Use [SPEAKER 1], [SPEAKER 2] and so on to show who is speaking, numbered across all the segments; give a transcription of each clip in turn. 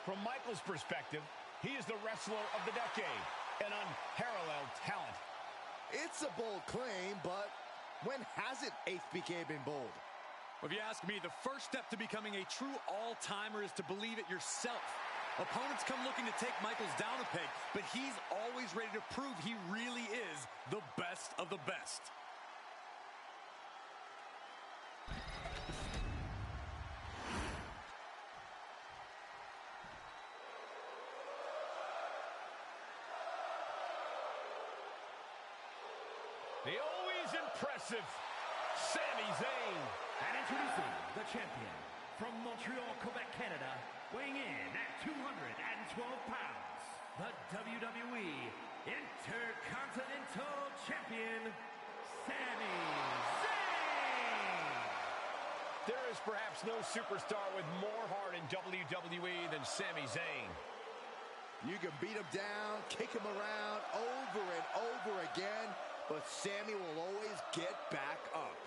[SPEAKER 1] From Michaels' perspective, he is the wrestler of the decade, an unparalleled talent.
[SPEAKER 2] It's a bold claim, but when hasn't HBK been bold?
[SPEAKER 3] If you ask me, the first step to becoming a true all-timer is to believe it yourself. Opponents come looking to take Michaels down a peg, but he's always ready to prove he really is the best of the best.
[SPEAKER 1] The always impressive Sami Zayn.
[SPEAKER 4] And introducing the champion from Montreal, Quebec, Canada, weighing in at 212 pounds, the WWE Intercontinental Champion, Sami Zayn.
[SPEAKER 1] There is perhaps no superstar with more heart in WWE than Sami Zayn.
[SPEAKER 2] You can beat him down, kick him around over and over again, but Sami will always get back up.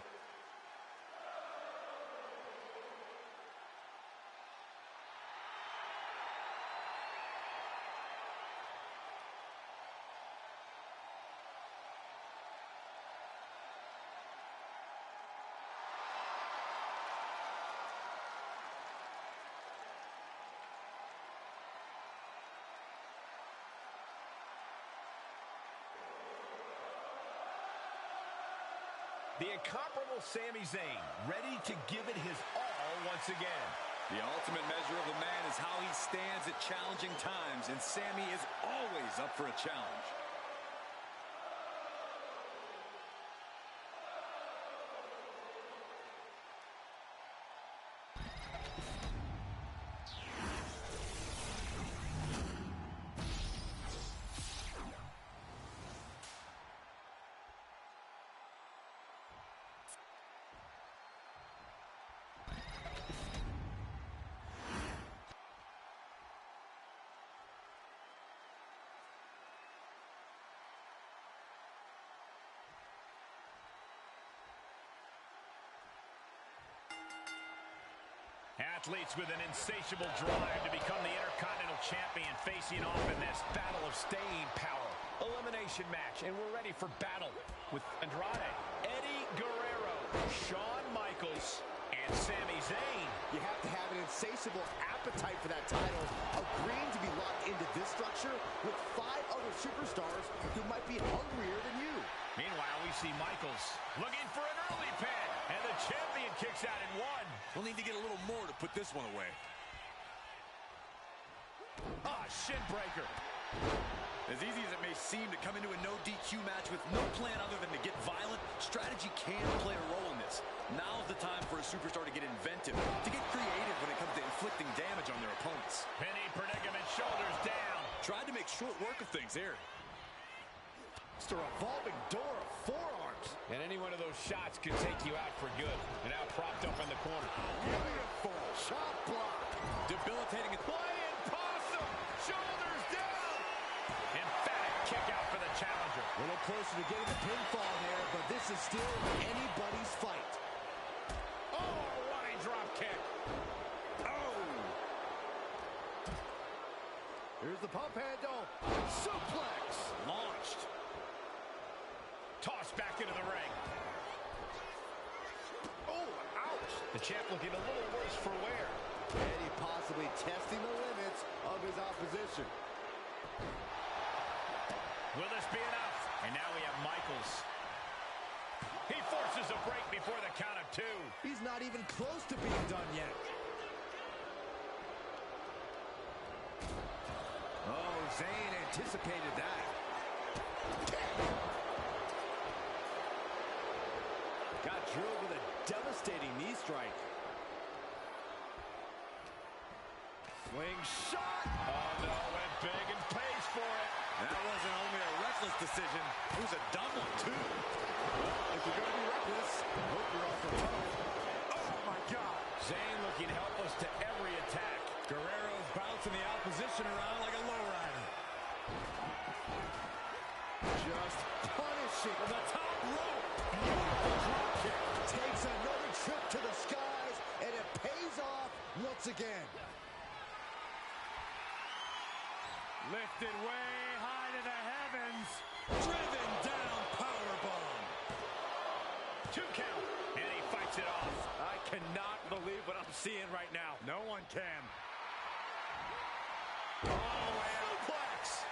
[SPEAKER 1] The incomparable Sami Zayn, ready to give it his all once again.
[SPEAKER 3] The ultimate measure of the man is how he stands at challenging times, and Sami is always up for a challenge.
[SPEAKER 1] Athletes with an insatiable drive to become the Intercontinental Champion facing off in this battle of staying power. Elimination match, and we're ready for battle with Andrade, Eddie Guerrero, Shawn Michaels, and Sami Zayn.
[SPEAKER 2] You have to have an insatiable appetite for that title, agreeing to be locked into this structure with 5 other superstars who might be hungrier than you.
[SPEAKER 1] Meanwhile, we see Michaels looking for an early pin, and the champion kicks out in 1.
[SPEAKER 3] We'll need to get a little more to put this one away.
[SPEAKER 1] Ah, shin breaker.
[SPEAKER 3] As easy as it may seem to come into a no DQ match with no plan other than to get violent, strategy can play a role in this. Now's the time for a superstar to get inventive, to get creative when it comes to inflicting damage on their opponents.
[SPEAKER 1] Penny predicament, shoulders down.
[SPEAKER 3] Tried to make short work of things there.
[SPEAKER 2] It's a revolving door of forearms.
[SPEAKER 1] And any one of those shots could take you out for good. And now propped up in the corner.
[SPEAKER 2] Beautiful chop block.
[SPEAKER 3] Debilitating.
[SPEAKER 1] Flying possum. Shoulders down. Emphatic kick out for the challenger.
[SPEAKER 2] A little closer to getting the pinfall there, but this is still anybody's fight.
[SPEAKER 1] Oh, a running drop kick. Oh.
[SPEAKER 2] Here's the pump handle. Suplex.
[SPEAKER 1] Launched. Tossed back into the ring. Oh, ouch. The champ looking a little worse for wear.
[SPEAKER 2] Eddie possibly testing the limits of his opposition.
[SPEAKER 1] Will this be enough? And now we have Michaels. He forces a break before the count of 2.
[SPEAKER 2] He's not even close to being done yet. Oh, Zayn anticipated that. Got drilled with a devastating knee strike. Slingshot.
[SPEAKER 1] Oh, no, went big and pays for it.
[SPEAKER 3] That wasn't only a reckless decision, it was a dumb one, too.
[SPEAKER 2] If you're going to be reckless, I hope you're off the toe. Oh, my God.
[SPEAKER 1] Zayn looking helpless to every attack.
[SPEAKER 3] Guerrero's bouncing the opposition around like a lowrider.
[SPEAKER 2] Just punishing.
[SPEAKER 3] From the top rope.
[SPEAKER 2] Drop kick. Takes another trip to the skies, and it pays off once again.
[SPEAKER 3] Lifted way high to the heavens. Driven down, powerbomb.
[SPEAKER 1] 2 count, and he fights it off.
[SPEAKER 3] I cannot believe what I'm seeing right now. No one can. Oh, suplex.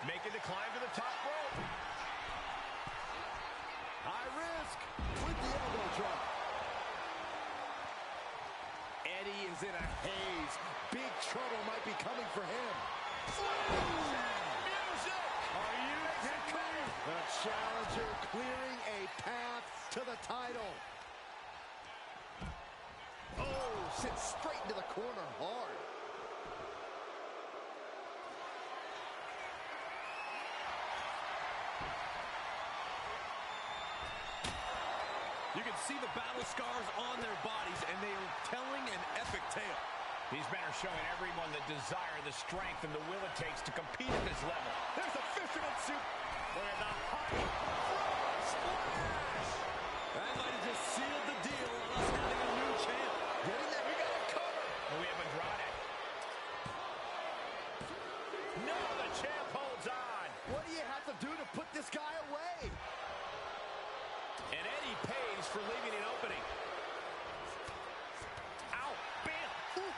[SPEAKER 1] Making the climb to the top rope.
[SPEAKER 2] High risk with the elbow drop. Eddie is in a haze. Big trouble might be coming for him.
[SPEAKER 1] Music!
[SPEAKER 3] Are you kidding me?
[SPEAKER 2] The challenger clearing a path to the title. Oh, sent straight into the corner hard.
[SPEAKER 3] You can see the battle scars on their bodies, and they are telling an epic tale.
[SPEAKER 1] These men are showing everyone the desire, the strength, and the will it takes to compete at this level.
[SPEAKER 2] There's a fisherman suit.
[SPEAKER 3] Look at the height. Splash! That might have just sealed the deal on us having a new champ.
[SPEAKER 2] Getting that, we got a cover.
[SPEAKER 1] And we have Andrade. No, the champ holds on.
[SPEAKER 2] What do you have to do to put this guy away?
[SPEAKER 1] And Eddie pays for leaving an opening. Ow, bam. Ooh.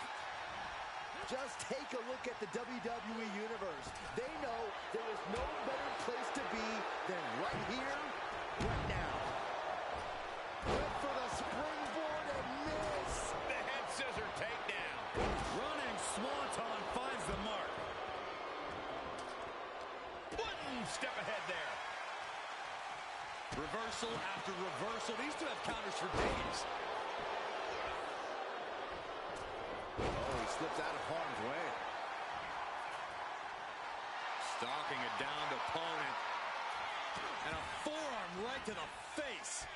[SPEAKER 2] Just take a look at the WWE Universe. They know there is no better place to be than right here, right now. Went for the springboard and miss.
[SPEAKER 1] The head scissor takedown.
[SPEAKER 3] Running Swanton finds the mark.
[SPEAKER 1] One step ahead there.
[SPEAKER 3] Reversal after reversal. These two have counters for days.
[SPEAKER 2] Oh, he slips out of harm's way.
[SPEAKER 3] Stalking a downed opponent. And a forearm right to the face.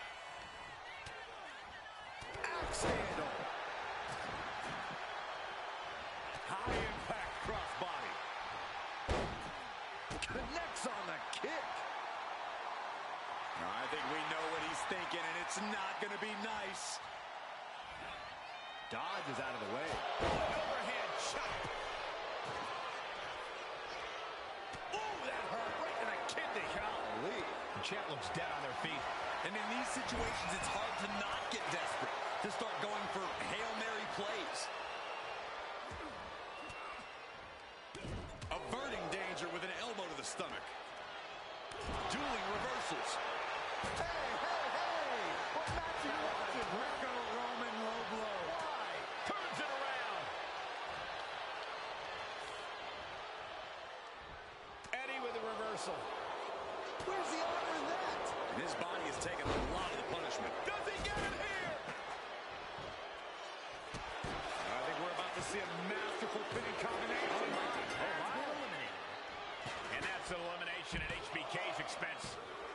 [SPEAKER 2] Axe handle.
[SPEAKER 3] High impact crossbody.
[SPEAKER 2] Connects on the kick.
[SPEAKER 3] I think we know what he's thinking, and it's not going to be nice.
[SPEAKER 2] Dodges out of the way.
[SPEAKER 1] Overhand chop. Oh, that hurt right in the kidney.
[SPEAKER 2] Golly.
[SPEAKER 1] The champ looks dead on their feet.
[SPEAKER 3] And in these situations, it's hard to not get desperate, to start going for Hail Mary plays. Averting danger with an elbow to the stomach. Dueling reversals.
[SPEAKER 2] Hey, hey, hey! What match are you watching?
[SPEAKER 3] Greco-Roman low blow.
[SPEAKER 1] Why? Turns it around. Eddie with a reversal.
[SPEAKER 2] Where's the honor in that?
[SPEAKER 3] And his body has taken a lot of the punishment.
[SPEAKER 1] Does he get it here?
[SPEAKER 3] I think we're about to see a masterful pinning combination.
[SPEAKER 1] Oh, my. And that's an elimination at HBK's expense.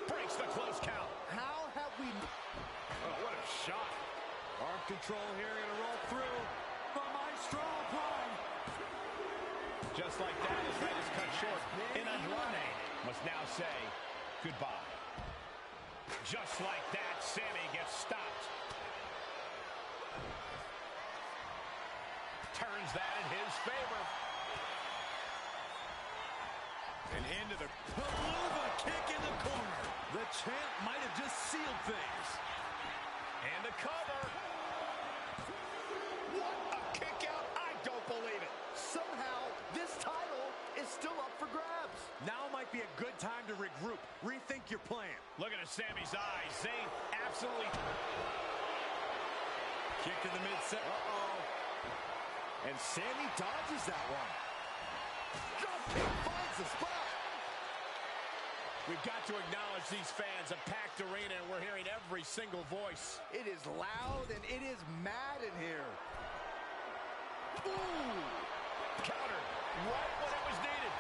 [SPEAKER 1] Breaks the close count.
[SPEAKER 2] How have we...
[SPEAKER 3] Oh, what a shot. Arm control here, gonna roll through. The Maestro applied.
[SPEAKER 1] Just like that, his night is cut short. And Andrade must now say goodbye. Just like that, Sammy gets stopped. Turns that in his favor.
[SPEAKER 3] And into the Palooza kick in the corner. The champ might have just sealed things.
[SPEAKER 1] And the cover. What a kick out. I don't believe it.
[SPEAKER 2] Somehow, this title is still up for grabs.
[SPEAKER 3] Now might be a good time to regroup. Rethink your plan.
[SPEAKER 1] Looking at Sammy's eyes. Zayn absolutely.
[SPEAKER 3] Kick to the midsection.
[SPEAKER 2] And Sammy dodges that one. Drop kick finds the spot.
[SPEAKER 1] We've got to acknowledge these fans, a packed arena, and we're hearing every single voice.
[SPEAKER 2] It is loud and it is mad in here. Ooh!
[SPEAKER 1] Counter right when it was needed.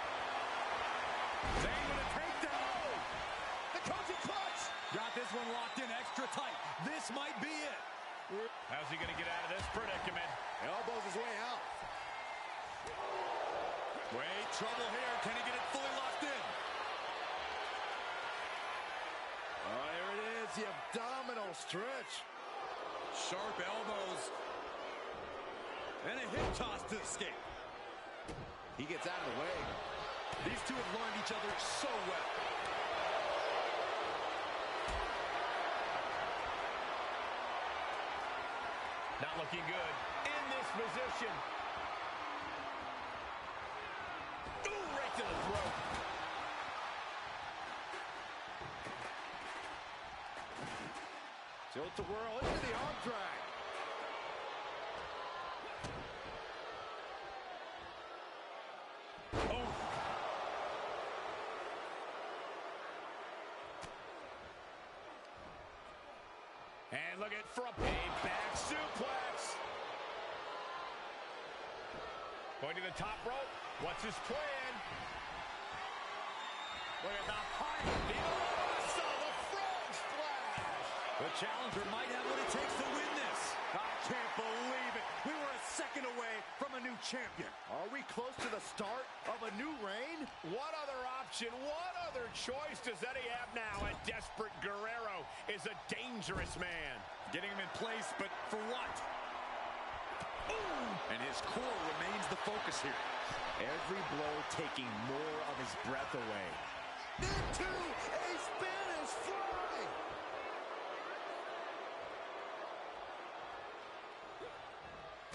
[SPEAKER 3] Zayn with a takedown.
[SPEAKER 2] Oh! The coaching clutch!
[SPEAKER 3] Got this one locked in extra tight. This might be it.
[SPEAKER 1] How's he going to get out of this predicament?
[SPEAKER 2] Elbows his way out.
[SPEAKER 3] Wait, trouble here. Can he get it fully locked in?
[SPEAKER 2] Oh, here it is, the abdominal stretch.
[SPEAKER 3] Sharp elbows. And a hip toss to escape.
[SPEAKER 2] He gets out of the way.
[SPEAKER 3] These two have learned each other so well.
[SPEAKER 1] Not looking good in this position. Ooh, right to the throat.
[SPEAKER 2] Tilt-a-whirl into the arm drag.
[SPEAKER 1] Oh. And look at from a back suplex. Going to the top rope. What's his plan? Look at the height. The frog splash.
[SPEAKER 3] The challenger might have what it takes to win this.
[SPEAKER 2] I can't believe it. We were a second away from a new champion. Are we close to the start of a new reign?
[SPEAKER 1] What other option, what other choice does Eddie have now? A desperate Guerrero is a dangerous man.
[SPEAKER 3] Getting him in place, but for what? Ooh. And his core remains the focus here.
[SPEAKER 2] Every blow taking more of his breath away. Into a Spanish fly.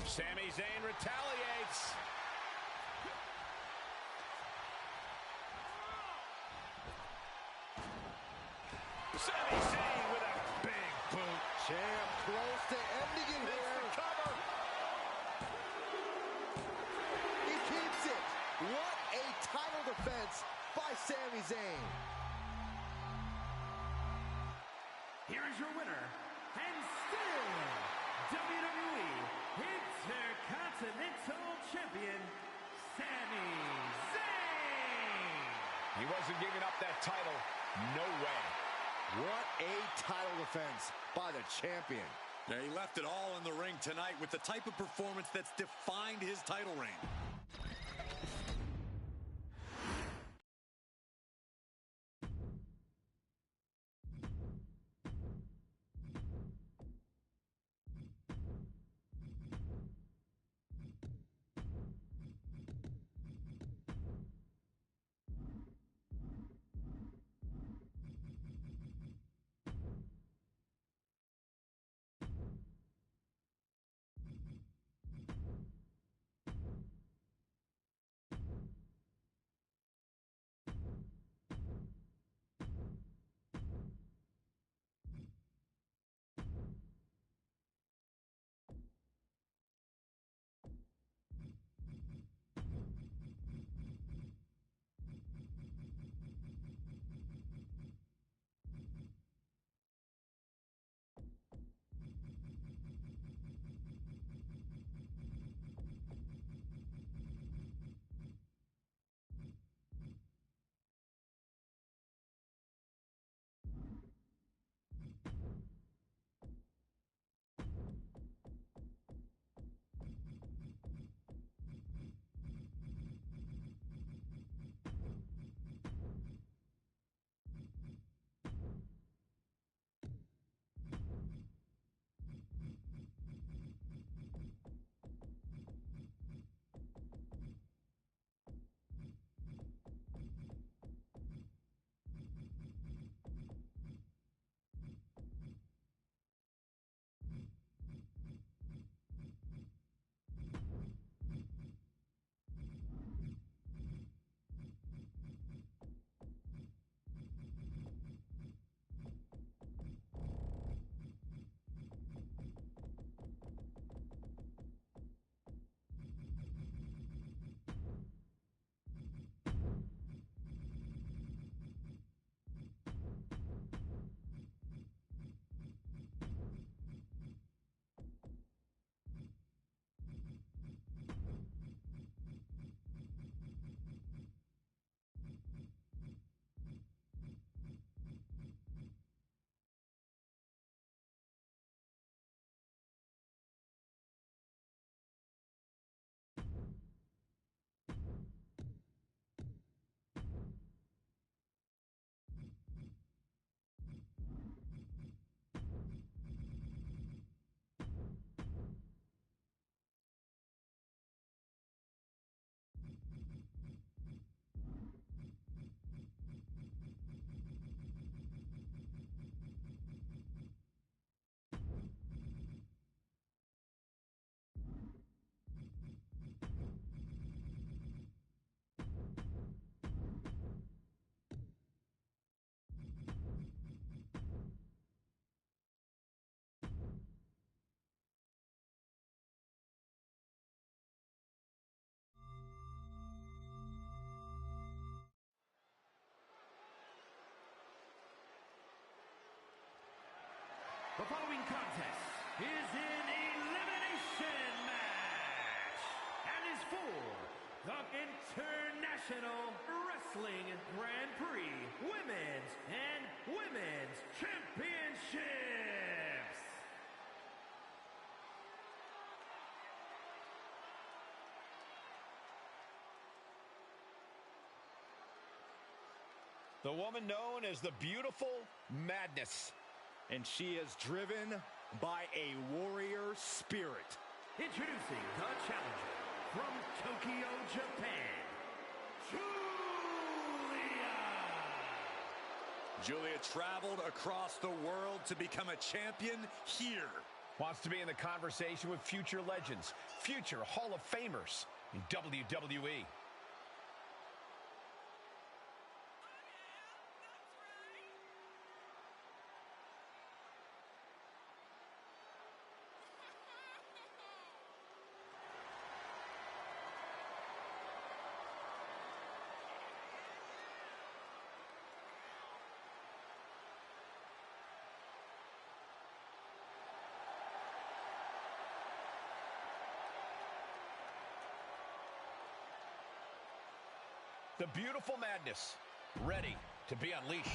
[SPEAKER 1] Sami Zayn retaliates. Sami Zayn with a big boot.
[SPEAKER 2] Champ close to ending it here.
[SPEAKER 1] The cover.
[SPEAKER 2] He keeps it. What a title defense by Sami Zayn.
[SPEAKER 4] Here is your winner, and still WWE Intercontinental Champion, Sami Zayn.
[SPEAKER 1] He wasn't giving up that title. No way.
[SPEAKER 2] What a title defense by the champion.
[SPEAKER 3] Yeah, he left it all in the ring tonight with the type of performance that's defined his title reign.
[SPEAKER 4] following contest is an elimination match and is for the International Wrestling Grand Prix Women's and Women's Championships.
[SPEAKER 1] The woman known as the Beautiful Madness.
[SPEAKER 2] And she is driven by a warrior spirit.
[SPEAKER 4] Introducing the challenger from Tokyo, Japan,
[SPEAKER 3] Julia traveled across the world to become a champion here.
[SPEAKER 1] Wants to be in the conversation with future legends, future Hall of Famers in WWE. The Beautiful Madness, ready to be unleashed.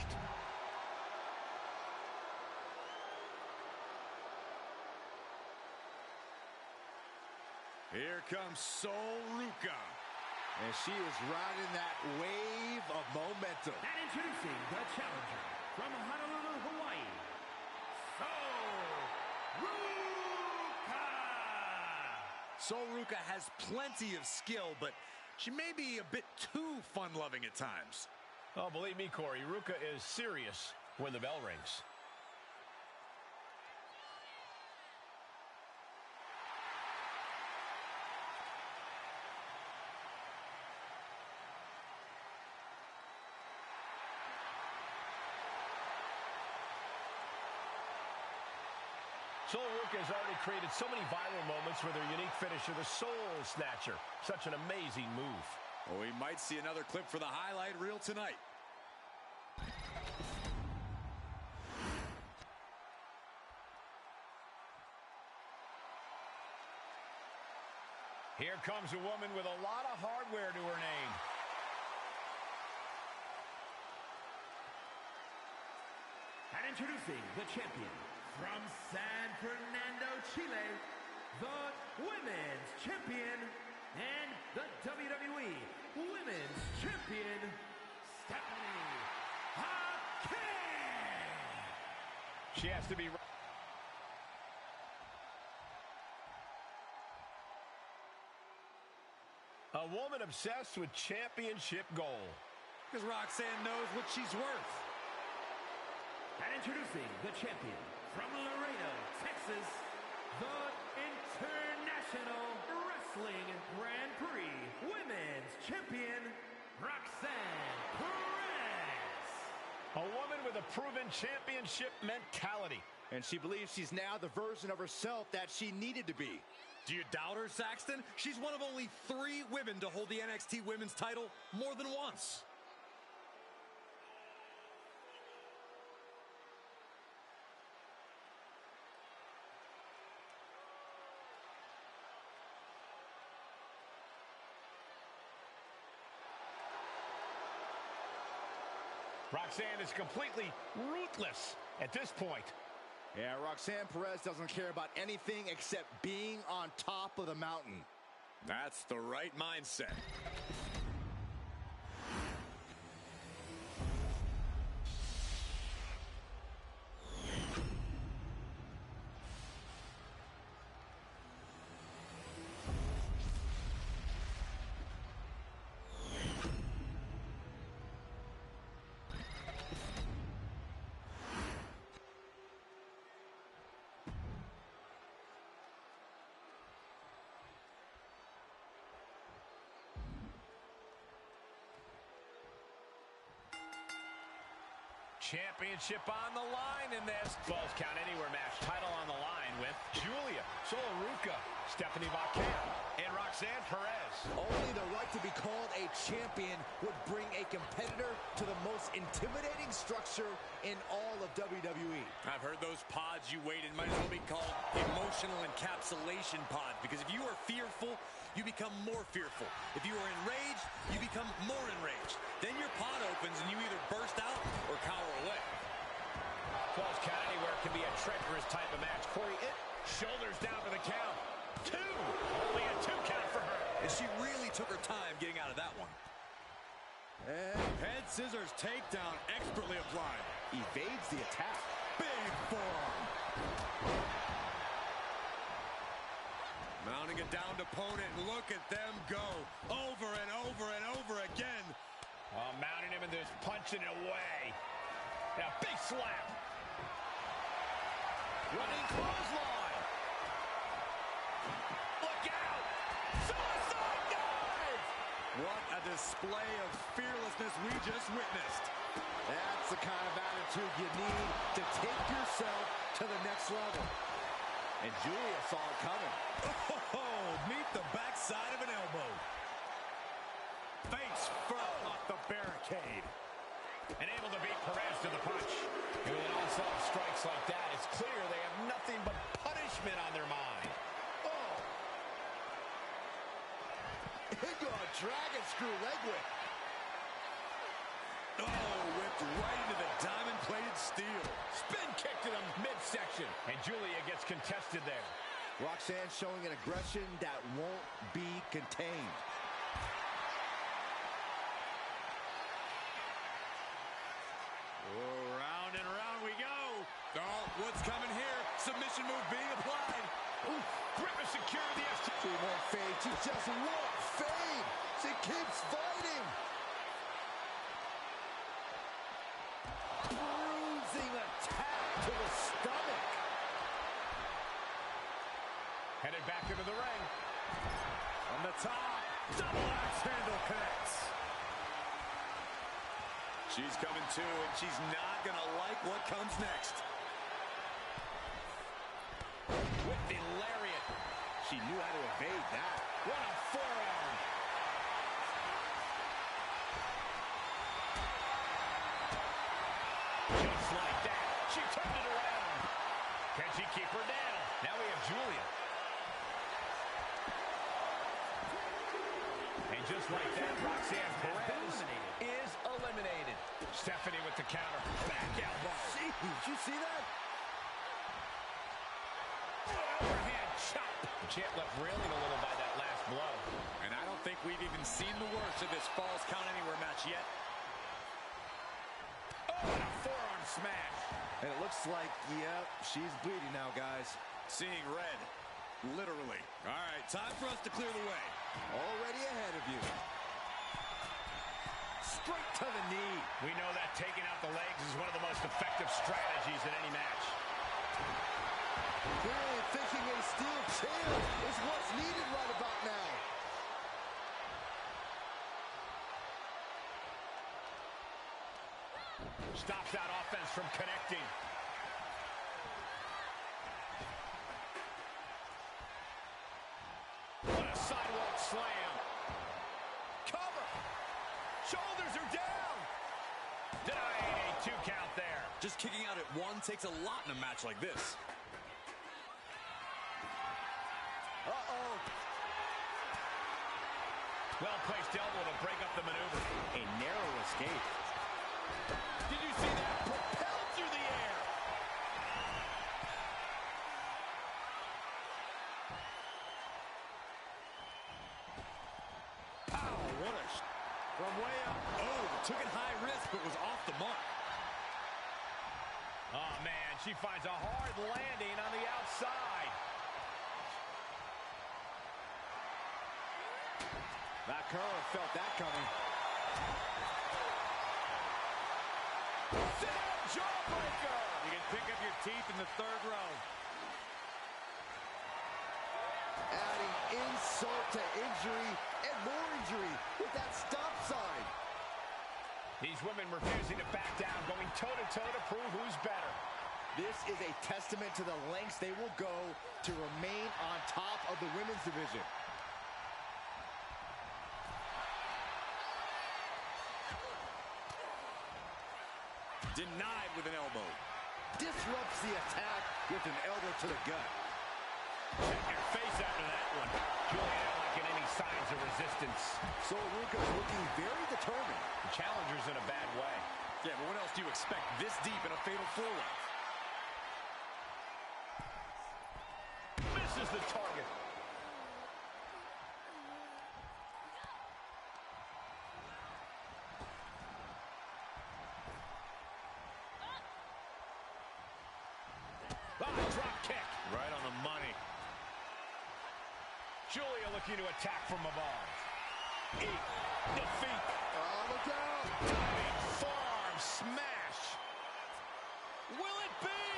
[SPEAKER 3] Here comes Soul Ruka.
[SPEAKER 2] And she is riding that wave of momentum.
[SPEAKER 4] and introducing the challenger from Honolulu, Hawaii, Soul Ruka.
[SPEAKER 3] Soul Ruka has plenty of skill, but she may be a bit too fun-loving at times.
[SPEAKER 1] Oh, believe me, Corey, Ruka is serious when the bell rings. Soul Ruka has already created so many viral moments with her unique finisher, the Soul Snatcher. Such an amazing move.
[SPEAKER 3] Well, we might see another clip for the highlight reel tonight.
[SPEAKER 1] Here comes a woman with a lot of hardware to her name.
[SPEAKER 4] And introducing the champion from San Fernando, Chile, the Women's Champion and the WWE Women's Champion, Stephanie Hackett.
[SPEAKER 1] She has to be... A woman obsessed with championship goal.
[SPEAKER 3] Because Roxanne knows what she's worth.
[SPEAKER 4] And introducing the champion from Laredo, Texas, the International Wrestling Grand Prix Women's Champion, Roxanne Perez.
[SPEAKER 1] A woman with a proven championship mentality.
[SPEAKER 2] And she believes she's now the version of herself that she needed to be.
[SPEAKER 3] Do you doubt her, Saxton? She's one of only 3 women to hold the NXT Women's title more than once.
[SPEAKER 1] Roxanne is completely ruthless at this point.
[SPEAKER 2] Yeah, Roxanne Perez doesn't care about anything except being on top of the mountain.
[SPEAKER 3] That's the right mindset.
[SPEAKER 1] Championship on the line in this Falls Count Anywhere match. Title on the line with Julia, Soul Ruka, Stephanie Hackett, and Roxanne Perez.
[SPEAKER 2] Only the right to be called a champion would bring a competitor to the most intimidating structure in all of WWE.
[SPEAKER 3] I've heard those pods you wait in might as well be called emotional encapsulation pods, because if you are fearful, you become more fearful. If you are enraged, you become more enraged. Then your pod opens and you either burst out or cower away.
[SPEAKER 1] Close count anywhere can be a treacherous type of match. Corey, shoulders down for the count. 2. Only a 2 count for her.
[SPEAKER 3] And she really took her time getting out of that one.
[SPEAKER 2] And
[SPEAKER 3] Head scissors takedown expertly applied.
[SPEAKER 2] evades the attack.
[SPEAKER 3] Big forearm. Mounting a downed opponent. Look at them go. Over and over and over again.
[SPEAKER 1] Mounting him and just punching it away. Now, big slap. Running clothesline. Look out. Suicide dive.
[SPEAKER 3] What a display of fearlessness we just witnessed.
[SPEAKER 2] That's the kind of attitude you need to take yourself to the next level. And Julia saw it coming.
[SPEAKER 3] Oh, meet the backside of an elbow. Face first off the barricade.
[SPEAKER 1] And able to beat Perez to the punch. And with an onslaught of strikes like that, it's clear they have nothing but punishment on their mind.
[SPEAKER 2] Oh! Into a dragon screw leg whip.
[SPEAKER 3] Oh, whipped right into the diamond-plated steel.
[SPEAKER 1] Spin kick to the midsection. And Julia gets contested there.
[SPEAKER 2] Roxanne showing an aggression that won't be contained.
[SPEAKER 3] Oh, round and round we go. Oh, what's coming here? Submission move being applied.
[SPEAKER 1] Ooh, grip is secure the ST.
[SPEAKER 2] She won't fade. She just won't fade. She keeps fighting. Bruising attack to the stomach.
[SPEAKER 1] Headed back into the ring.
[SPEAKER 3] From the top, double axe handle connects. She's coming too, and she's not gonna like what comes next.
[SPEAKER 1] With the lariat.
[SPEAKER 2] She knew how to evade that.
[SPEAKER 1] What a forearm. Just like that. She turned it around. Can she keep her down? Now we have Julia. And just like that, Roxanne Perez is eliminated. Stephanie with the counter. Back elbow.
[SPEAKER 2] See, did you see that?
[SPEAKER 1] Overhand chop. The champ left reeling a little by that last blow.
[SPEAKER 3] And I don't think we've even seen the worst of this Falls Count Anywhere match yet.
[SPEAKER 1] Oh, and a forearm smash.
[SPEAKER 2] And it looks like, yep, she's bleeding now, guys.
[SPEAKER 3] Seeing red. Literally. All right, time for us to clear the way.
[SPEAKER 2] Already ahead of you. Straight to the knee.
[SPEAKER 1] We know that taking out the legs is one of the most effective strategies in any match.
[SPEAKER 2] Clearly thinking a steel chair is what's needed right about now.
[SPEAKER 1] Stops that offense from connecting. What a sidewalk slam. Cover. Shoulders are down. Denying a 2 count there.
[SPEAKER 3] Just kicking out at 1 takes a lot in a match like this.
[SPEAKER 2] Uh-oh.
[SPEAKER 1] Well-placed elbow to break up the maneuver.
[SPEAKER 2] A narrow escape.
[SPEAKER 1] Did you see that? Propelled through the air.
[SPEAKER 3] Pow, what a from way up. Oh, took it high risk, but was off the mark.
[SPEAKER 1] Oh, man, she finds a hard landing on the outside.
[SPEAKER 2] That curve felt that coming.
[SPEAKER 1] Sit-out jawbreaker.
[SPEAKER 3] You can pick up your teeth in the 3rd row.
[SPEAKER 2] Adding insult to injury and more injury with that stop sign.
[SPEAKER 1] These women refusing to back down, going toe-to-toe to prove who's better.
[SPEAKER 2] This is a testament to the lengths they will go to remain on top of the women's division.
[SPEAKER 3] Denied with an elbow.
[SPEAKER 2] Disrupts the attack with an elbow to the gut.
[SPEAKER 1] Check your face after that one. Julia not liking any signs of resistance.
[SPEAKER 2] So Ruka's looking very determined.
[SPEAKER 1] The challenger's in a bad way.
[SPEAKER 3] Yeah, but what else do you expect this deep in a fatal four-way?
[SPEAKER 1] Misses the target. Drop kick. Right on the money. Julia looking to attack from above. Defeat.
[SPEAKER 2] Oh, look out.
[SPEAKER 1] Diving forearm smash. Will it be?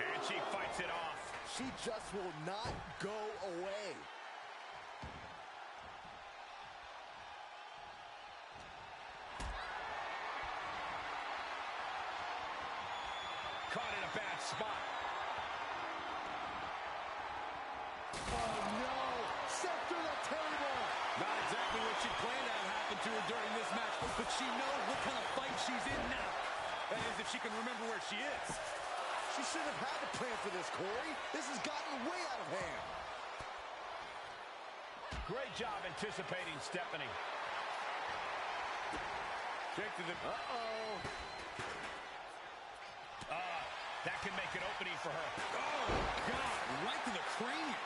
[SPEAKER 1] And she fights it off.
[SPEAKER 2] She just will not go away.
[SPEAKER 1] Caught in a bad spot.
[SPEAKER 2] Oh, no. Set through the table.
[SPEAKER 3] Not exactly what she planned to have happen to her during this match, but she knows what kind of fight she's in now. That is, if she can remember where she is.
[SPEAKER 2] She shouldn't have had a plan for this, Corey. This has gotten way out of hand.
[SPEAKER 1] Great job anticipating Stephanie.
[SPEAKER 3] Kick to the...
[SPEAKER 2] Uh-oh.
[SPEAKER 1] That can make an opening for her.
[SPEAKER 3] Oh, God, right to the cranium.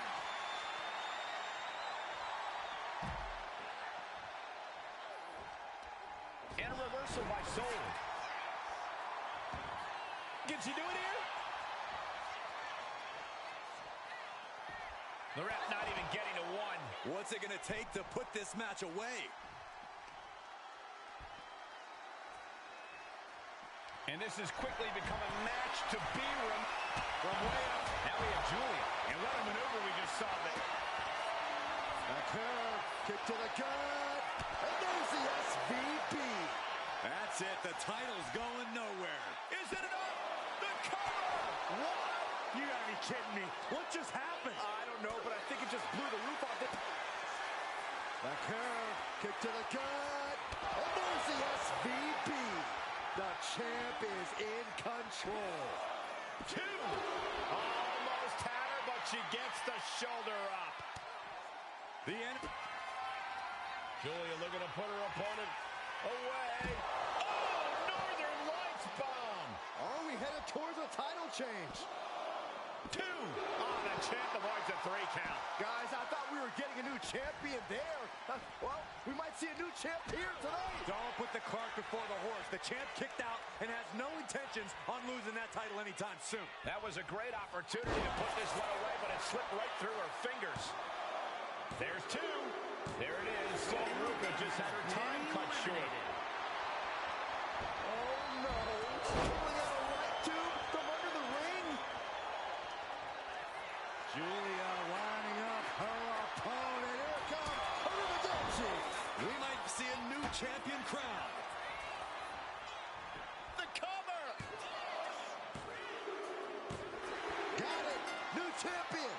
[SPEAKER 1] And a reversal by Soul. Can she do it here? The ref not even getting to one.
[SPEAKER 3] What's it going to take to put this match away?
[SPEAKER 1] And this has quickly become a match to be from way up. Now we have Julia. And what a maneuver we just saw.
[SPEAKER 2] Back here. Kick to the gut. And there's the SVP.
[SPEAKER 3] That's it. The title's going nowhere.
[SPEAKER 1] Is it enough? The cover!
[SPEAKER 2] What? You gotta be kidding me. What just happened?
[SPEAKER 1] I don't know, but I think it just blew the roof off it.
[SPEAKER 2] Back here. Kick to the gut. And there's the SVP. The champ is in control.
[SPEAKER 1] Two. Almost had her, but she gets the shoulder up.
[SPEAKER 3] The end.
[SPEAKER 1] Julia looking to put her opponent away. Oh, Northern Lights bomb.
[SPEAKER 2] Are we headed towards a title change?
[SPEAKER 1] Two. Oh, the champ avoids a 3 count.
[SPEAKER 2] Guys, I thought we were getting a new champion there. Well, we might see a new champ here tonight.
[SPEAKER 3] Don't put the cart before the horse. The champ kicked out and has no intentions on losing that title anytime soon.
[SPEAKER 1] That was a great opportunity to put this one away, but it slipped right through her fingers. There's 2. There it is. Ruka just had her time cut short.
[SPEAKER 2] Oh, no. Pulling out a right tube from under the ring. Julia lining up her opponent. Here comes Arrivederci.
[SPEAKER 3] We might see a new champion crown.
[SPEAKER 1] The cover.
[SPEAKER 2] Got it. New champion.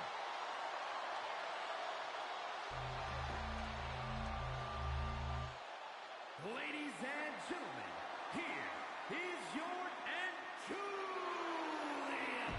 [SPEAKER 4] Ladies and gentlemen, here is your and Julia.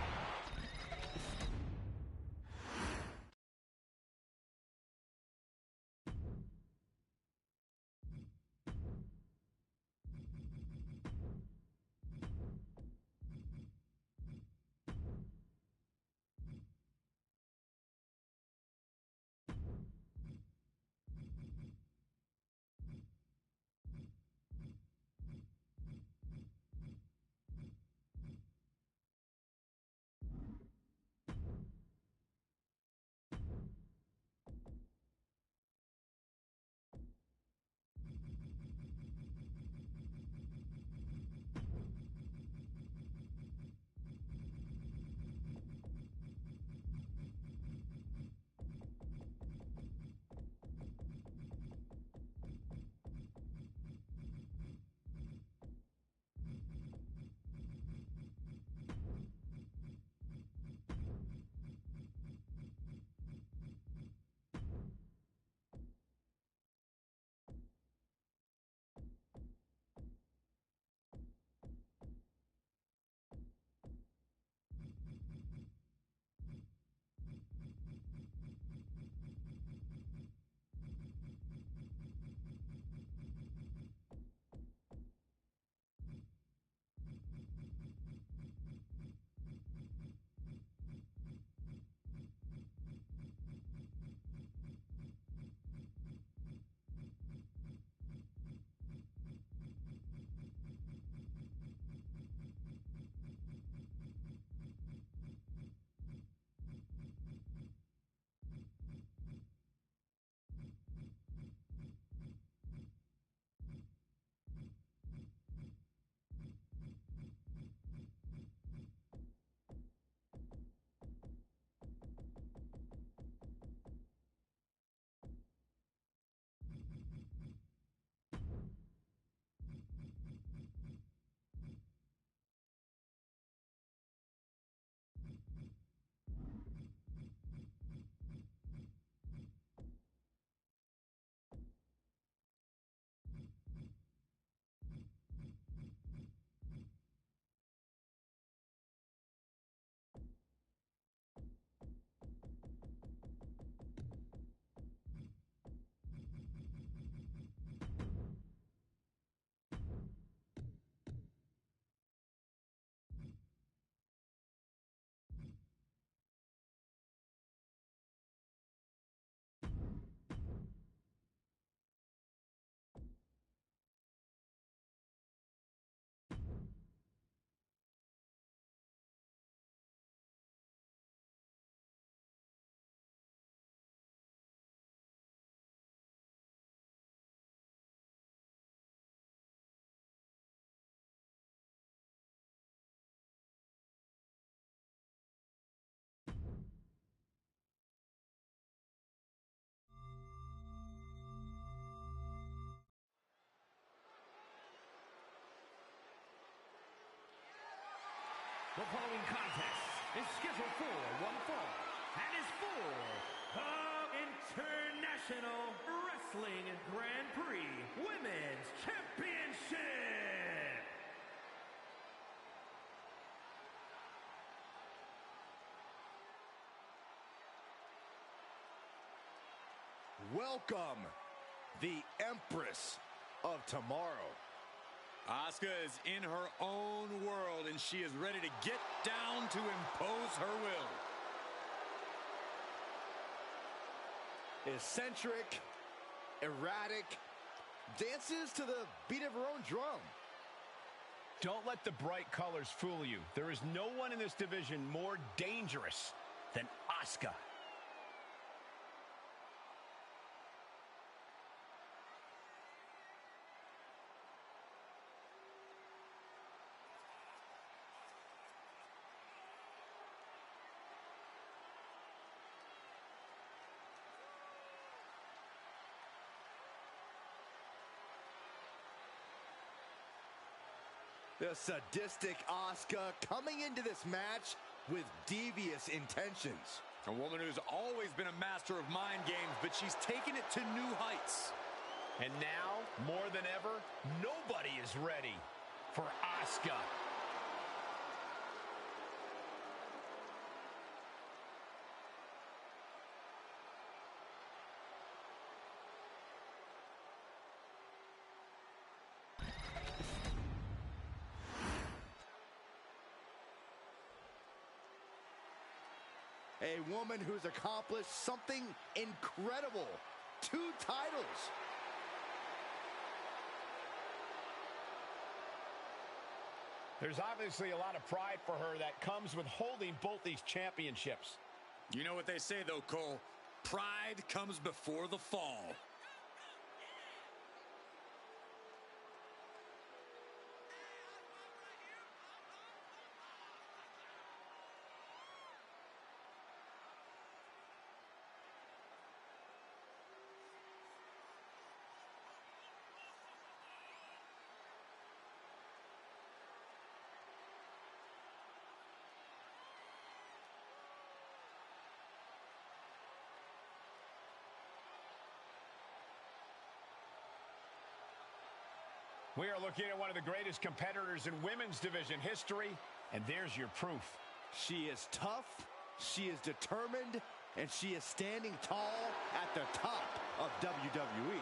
[SPEAKER 4] is scheduled for one fall and is for the International Wrestling Grand Prix Women's Championship.
[SPEAKER 2] Welcome, the Empress of Tomorrow.
[SPEAKER 3] Asuka is in her own world, and she is ready to get down to impose her will.
[SPEAKER 2] Eccentric, erratic, dances to the beat of her own drum.
[SPEAKER 1] Don't let the bright colors fool you. There is no one in this division more dangerous than Asuka.
[SPEAKER 2] The sadistic Asuka coming into this match with devious intentions.
[SPEAKER 3] A woman who's always been a master of mind games, but she's taken it to new heights.
[SPEAKER 1] And now, more than ever, nobody is ready for Asuka.
[SPEAKER 2] A woman who's accomplished something incredible. 2 titles.
[SPEAKER 1] There's obviously a lot of pride for her that comes with holding both these championships.
[SPEAKER 3] You know what they say, though, Cole? Pride comes before the fall.
[SPEAKER 1] We are looking at one of the greatest competitors in women's division history, and there's your proof.
[SPEAKER 2] She is tough, she is determined, and she is standing tall at the top of WWE.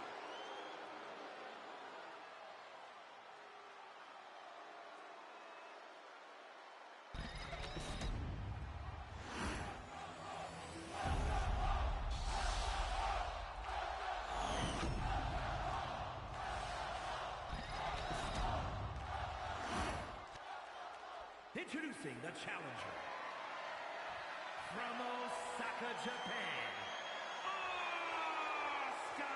[SPEAKER 4] Introducing the challenger from Osaka, Japan, Asuka!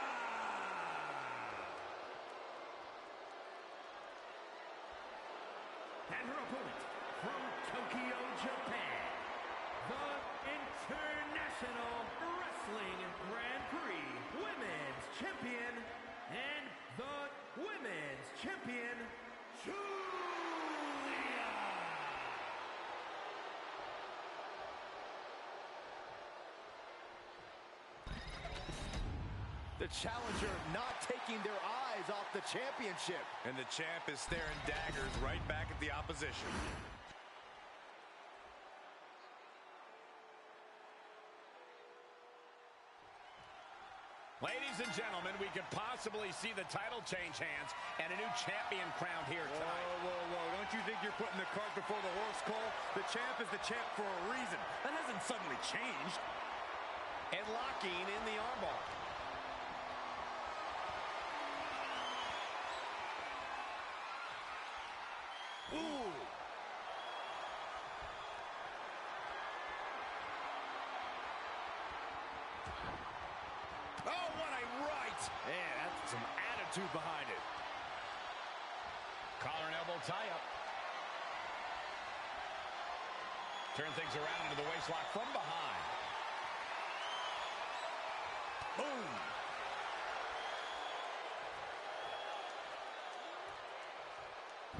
[SPEAKER 4] And her opponent from Tokyo, Japan, the International Wrestling Grand Prix Women's Champion and the Women's Champion,
[SPEAKER 2] The challenger not taking their eyes off the championship.
[SPEAKER 3] And the champ is staring daggers right back at the opposition.
[SPEAKER 1] Ladies and gentlemen, we could possibly see the title change hands and a new champion crowned here tonight.
[SPEAKER 3] Whoa. Don't you think you're putting the cart before the horse, Cole? The champ is the champ for a reason. That hasn't suddenly changed.
[SPEAKER 1] And locking in the armbar.
[SPEAKER 2] Ooh.
[SPEAKER 1] Oh, what a right!
[SPEAKER 2] Man, that's some attitude behind it.
[SPEAKER 1] Collar and elbow tie-up. Turn things around into the waistlock from behind.
[SPEAKER 2] Boom.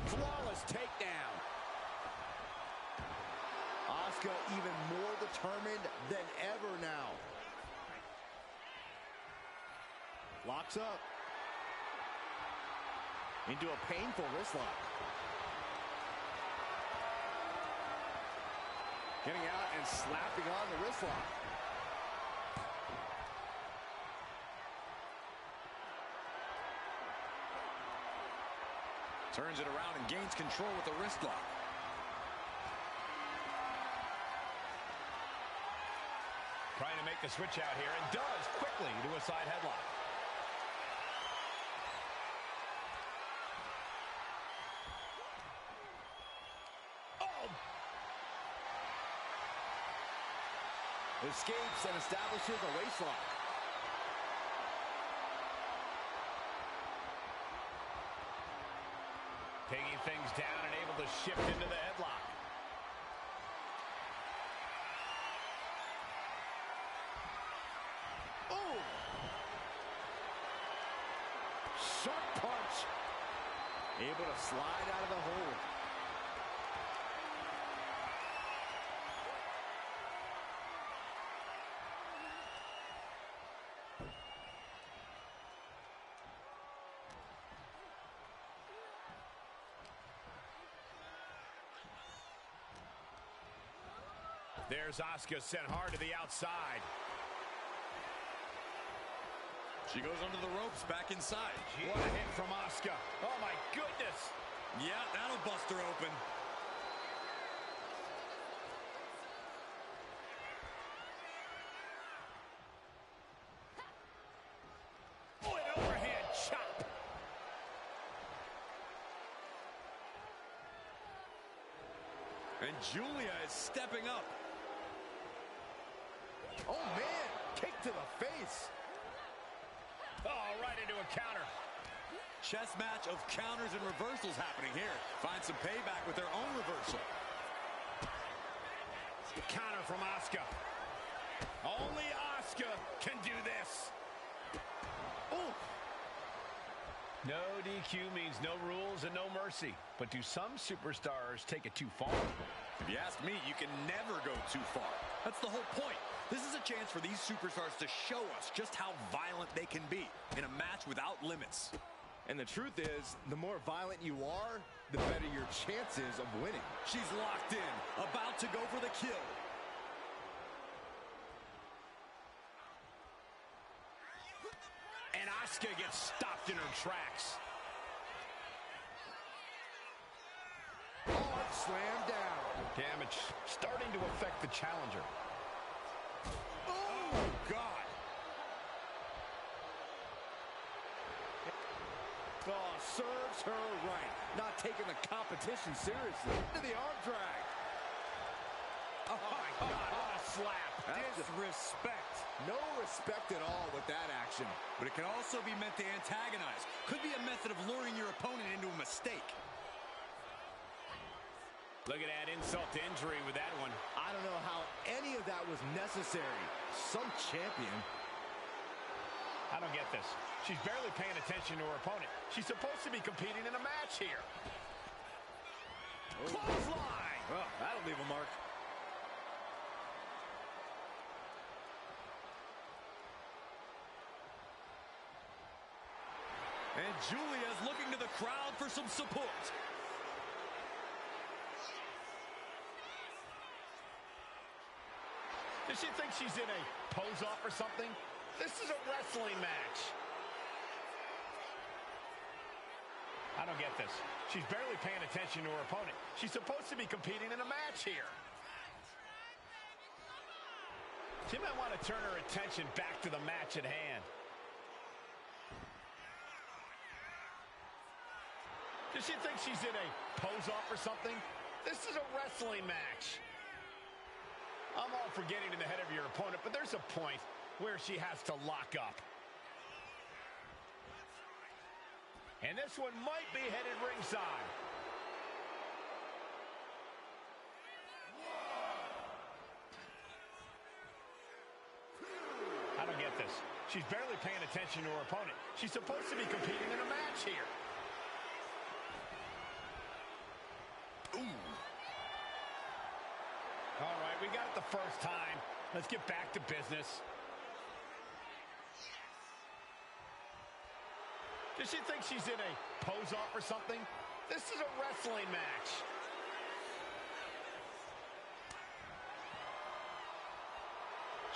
[SPEAKER 2] Flawless takedown. Asuka even more determined than ever now. Locks up. Into a painful wrist lock. Getting out and slapping on the wrist lock.
[SPEAKER 3] Turns it around and gains control with the wrist lock.
[SPEAKER 1] Trying to make the switch out here, and does quickly to a side headlock. Oh!
[SPEAKER 2] Escapes and establishes a waist lock.
[SPEAKER 1] Taking things down and able to shift into the headlock.
[SPEAKER 2] Oh! Sharp punch. Able to slide out of the hold.
[SPEAKER 1] There's Asuka sent hard to the outside.
[SPEAKER 3] She goes under the ropes, back inside.
[SPEAKER 1] What a hit from Asuka. Oh, my goodness.
[SPEAKER 3] Yeah, that'll bust her open.
[SPEAKER 1] Oh, an overhand chop.
[SPEAKER 3] And Julia is stepping up.
[SPEAKER 2] Oh, man. Kick to the face.
[SPEAKER 1] Oh, right into a counter.
[SPEAKER 3] Chess match of counters and reversals happening here. Find some payback with their own reversal.
[SPEAKER 1] Counter from Asuka. Only Asuka can do this.
[SPEAKER 2] Oh!
[SPEAKER 1] No DQ means no rules and no mercy. But do some superstars take it too far?
[SPEAKER 3] If you ask me, you can never go too far. That's the whole point. This is a chance for these superstars to show us just how violent they can be in a match without limits.
[SPEAKER 2] And the truth is, the more violent you are, the better your chances of winning.
[SPEAKER 3] She's locked in, about to go for the kill.
[SPEAKER 1] And Asuka gets stopped in her tracks.
[SPEAKER 2] Hard slam down.
[SPEAKER 1] Damage starting to affect the challenger.
[SPEAKER 2] Oh, God. Oh, serves her right. Not taking the competition seriously. To the arm drag.
[SPEAKER 1] Oh, my God, what a slap.
[SPEAKER 2] Disrespect. No respect at all with that action.
[SPEAKER 3] But it can also be meant to antagonize. Could be a method of luring your opponent into a mistake.
[SPEAKER 1] Look at that insult to injury with that one.
[SPEAKER 2] I don't know how any of that was necessary. Some champion.
[SPEAKER 1] I don't get this. She's barely paying attention to her opponent. She's supposed to be competing in a match here.
[SPEAKER 2] Oh.
[SPEAKER 1] Clothesline!
[SPEAKER 2] Oh, that'll leave a mark.
[SPEAKER 3] And Julia's looking to the crowd for some support.
[SPEAKER 1] Does she think she's in a pose-off or something? This is a wrestling match. I don't get this. She's barely paying attention to her opponent. She's supposed to be competing in a match here. She might want to turn her attention back to the match at hand. Does she think she's in a pose-off or something? This is a wrestling match. I'm all for getting to the head of your opponent, but there's a point where she has to lock up. And this one might be headed ringside. I don't get this. She's barely paying attention to her opponent. She's supposed to be competing in a match here.
[SPEAKER 3] Ooh.
[SPEAKER 1] All right. first time. Let's get back to business. Does she think she's in a pose-off or something? This is a wrestling match.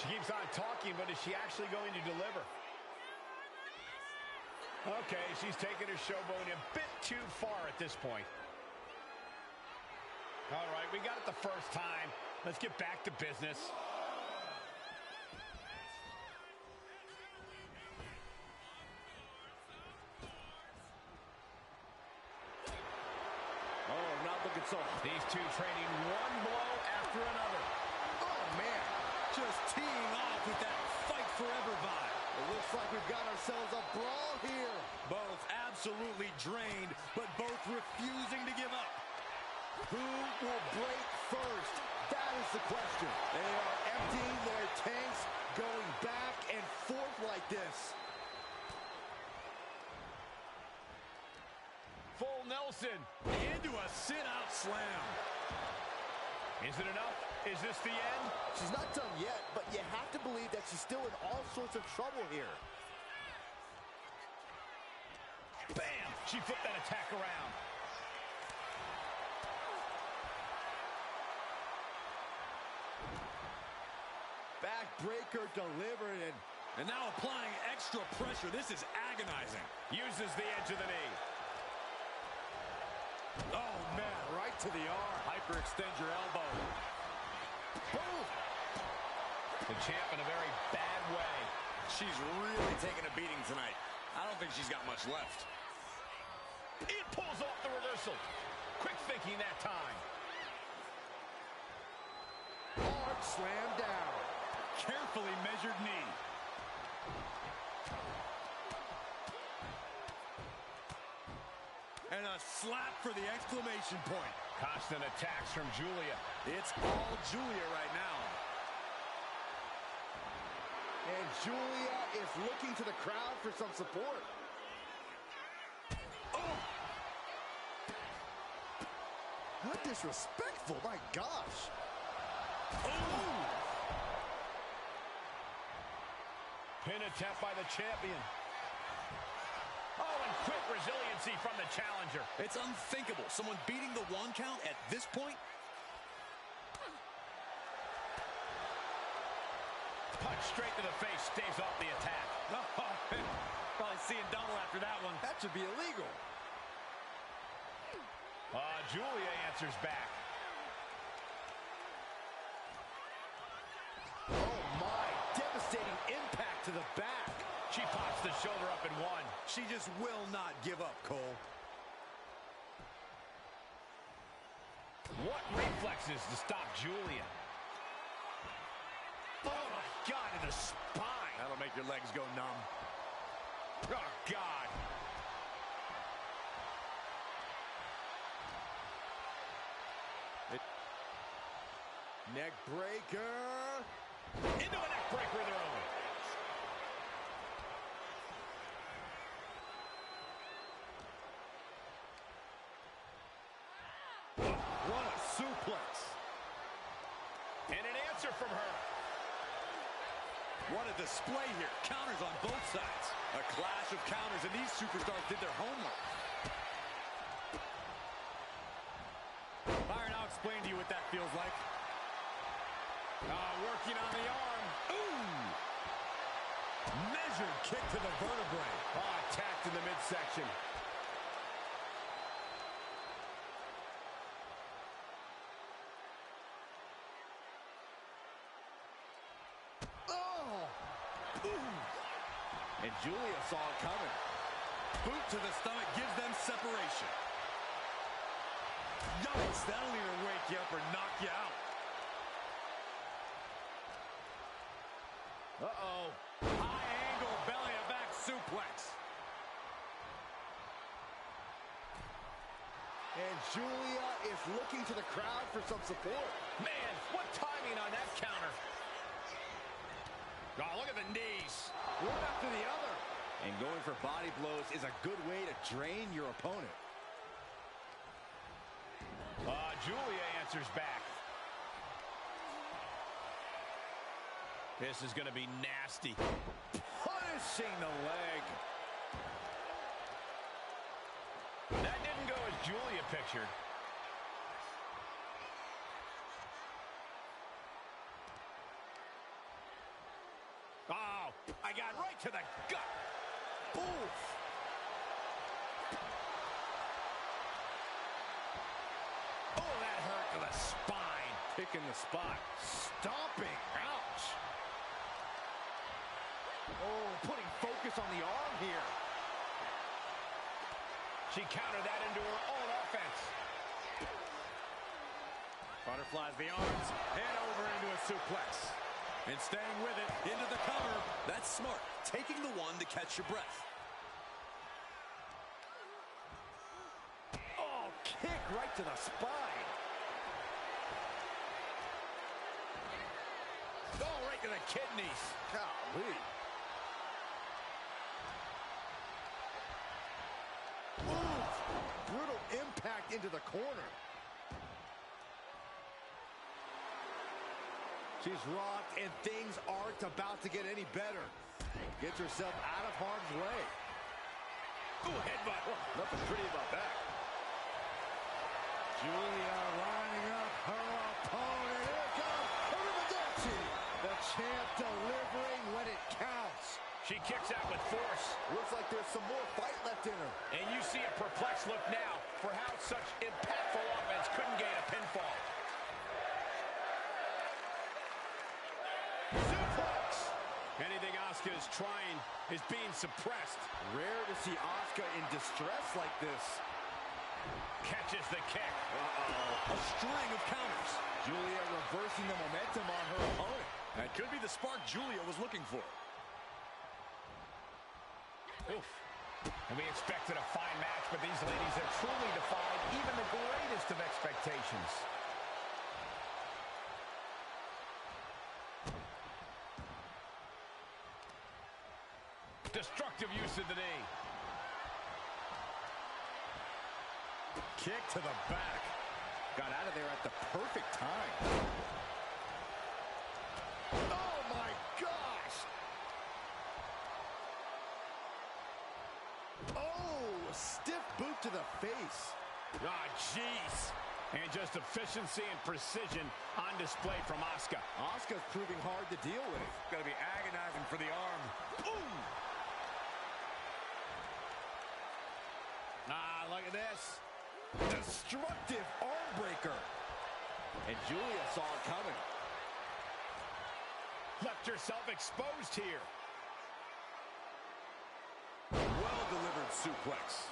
[SPEAKER 1] She keeps on talking, but is she actually going to deliver? Okay, she's taking her showboat a bit too far at this point. All right, we got it the first time. Let's get back to business.
[SPEAKER 2] Oh, not looking so hot.
[SPEAKER 1] These two trading one blow after another.
[SPEAKER 2] Oh, man.
[SPEAKER 3] Just teeing off with that fight forever vibe.
[SPEAKER 2] It looks like we've got ourselves a brawl here.
[SPEAKER 3] Both absolutely drained, but both refusing to give up.
[SPEAKER 2] Who will break first? That is the question. They are emptying their tanks, going back and forth like this.
[SPEAKER 1] Full Nelson.
[SPEAKER 3] Into a sit-out slam.
[SPEAKER 1] Is it enough? Is this the end?
[SPEAKER 2] She's not done yet, but you have to believe that she's still in all sorts of trouble here.
[SPEAKER 1] Bam! She flipped that attack around.
[SPEAKER 2] Backbreaker delivered,
[SPEAKER 3] and now applying extra pressure. This is agonizing.
[SPEAKER 1] Uses the edge of the knee.
[SPEAKER 3] Oh, man, right to the arm. Hyperextend your elbow.
[SPEAKER 2] boom.
[SPEAKER 1] The champ in a very bad way.
[SPEAKER 3] She's really taking a beating tonight. I don't think she's got much left.
[SPEAKER 1] It pulls off the reversal. Quick thinking that time.
[SPEAKER 2] Hard slam down.
[SPEAKER 3] Carefully measured knee. And a slap for the exclamation point.
[SPEAKER 1] Constant attacks from Julia.
[SPEAKER 3] It's all Julia right now.
[SPEAKER 2] And Julia is looking to the crowd for some support.
[SPEAKER 3] Oh!
[SPEAKER 2] How disrespectful, my gosh.
[SPEAKER 3] Oh!
[SPEAKER 1] Pin attempt by the champion. Oh, and quick resiliency from the challenger.
[SPEAKER 3] It's unthinkable. Someone beating the one count at this point?
[SPEAKER 1] Punch straight to the face, staves off the attack.
[SPEAKER 3] Probably seeing double after that one.
[SPEAKER 2] That should be illegal.
[SPEAKER 1] Julia answers back.
[SPEAKER 2] Oh my, devastating impact to the back.
[SPEAKER 1] She pops the shoulder up in one.
[SPEAKER 3] She just will not give up, Cole.
[SPEAKER 1] What reflexes to stop Julia? Oh my God, in the spine.
[SPEAKER 3] That'll make your legs go numb.
[SPEAKER 1] Oh God.
[SPEAKER 2] Neck breaker.
[SPEAKER 1] Into a neck breaker of their own.
[SPEAKER 2] What a suplex.
[SPEAKER 1] And an answer from her.
[SPEAKER 3] What a display here. Counters on both sides. A clash of counters, and these superstars did their homework. Byron, I'll explain to you what that feels like.
[SPEAKER 1] Working on the arm.
[SPEAKER 3] Ooh! Measured kick to the vertebrae.
[SPEAKER 1] Attacked in the midsection.
[SPEAKER 2] Oh! Ooh. And Julia saw it coming.
[SPEAKER 3] Boot to the stomach gives them separation. Yikes, that'll either wake you up or knock you out.
[SPEAKER 2] Uh-oh.
[SPEAKER 3] High angle belly to back suplex.
[SPEAKER 2] And Julia is looking to the crowd for some support.
[SPEAKER 1] Man, what timing on that counter. Oh, look at the knees.
[SPEAKER 2] One after the other. And going for body blows is a good way to drain your opponent.
[SPEAKER 1] Julia answers back. This is going to be nasty.
[SPEAKER 2] Punishing the leg.
[SPEAKER 1] That didn't go as Julia pictured. Oh, I got right to the gut.
[SPEAKER 2] Oof.
[SPEAKER 1] Oh, that hurt to the spine.
[SPEAKER 2] Picking the spot. Stomping. Ouch. Oh, putting focus on the arm here.
[SPEAKER 1] She countered that into her own offense.
[SPEAKER 3] Butterflies the arms and over into a suplex. And staying with it, into the cover. That's smart. Taking the one to catch your breath.
[SPEAKER 2] Oh, kick right to the spine.
[SPEAKER 1] Oh, right to the kidneys.
[SPEAKER 2] Golly. Oof. Brutal impact into the corner. She's rocked, and things aren't about to get any better. Gets herself out of harm's way.
[SPEAKER 1] Ooh, headbutt.
[SPEAKER 2] Oh, nothing pretty about that. Julia lining up her opponent. Here it comes. Arrivederci. The champ delivering when it counts.
[SPEAKER 1] She kicks out with force.
[SPEAKER 2] Looks like there's some more fight left in her.
[SPEAKER 1] And you see a perplexed look now for how such impactful offense couldn't gain a pinfall. Suplex. Anything Asuka is trying is being suppressed.
[SPEAKER 2] Rare to see Asuka in distress like this.
[SPEAKER 1] Catches the kick.
[SPEAKER 3] A string of counters.
[SPEAKER 2] Julia reversing the momentum on her opponent.
[SPEAKER 3] That could be the spark Julia was looking for.
[SPEAKER 1] Oof. And we expected a fine match, but these ladies have truly defied even the greatest of expectations. Destructive use of the knee.
[SPEAKER 2] Kick to the back. Got out of there at the perfect time. Oh, my gosh. Oh, stiff boot to the face.
[SPEAKER 1] Ah, jeez. And just efficiency and precision on display from Asuka.
[SPEAKER 2] Asuka's proving hard to deal with.
[SPEAKER 3] Got to be agonizing for the arm.
[SPEAKER 2] Boom!
[SPEAKER 1] Ah, look at this.
[SPEAKER 2] Destructive arm breaker. And Julia saw it coming.
[SPEAKER 1] Left herself exposed here.
[SPEAKER 3] Well-delivered suplex.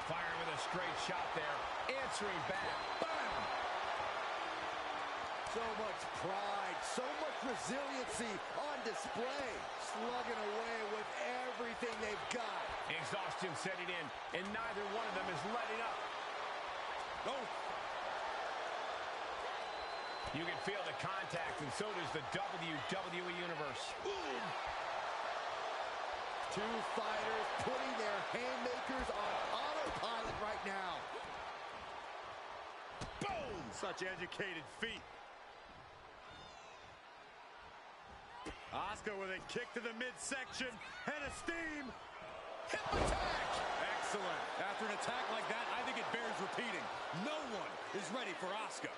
[SPEAKER 1] Firing with a straight shot there. Answering back. Bam!
[SPEAKER 2] So much pride, so much resiliency on display. Slugging away with everything they've got.
[SPEAKER 1] Exhaustion setting in, and neither one of them is letting up.
[SPEAKER 3] Oh.
[SPEAKER 1] You can feel the contact, and so does the WWE Universe.
[SPEAKER 2] Boom! Two fighters putting their haymakers on autopilot right now.
[SPEAKER 3] Boom! Such educated feet. Asuka with a kick to the midsection and a steam.
[SPEAKER 2] Hip attack!
[SPEAKER 3] Excellent. After an attack like that, I think it bears repeating. No one is ready for Asuka.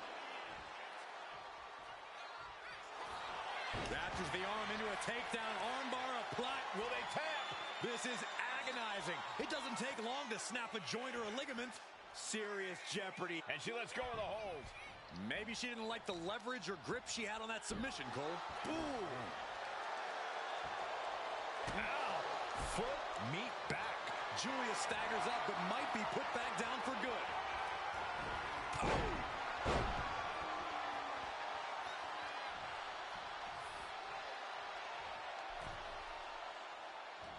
[SPEAKER 3] Raptors the arm into a takedown armbar, a plot.
[SPEAKER 1] Will they tap?
[SPEAKER 3] This is agonizing. It doesn't take long to snap a joint or a ligament.
[SPEAKER 2] Serious jeopardy.
[SPEAKER 1] And she lets go of the hold.
[SPEAKER 3] Maybe she didn't like the leverage or grip she had on that submission, Cole.
[SPEAKER 1] Ooh. Ow. Foot meet back.
[SPEAKER 3] Julia staggers up, but might be put back down for good. Oh.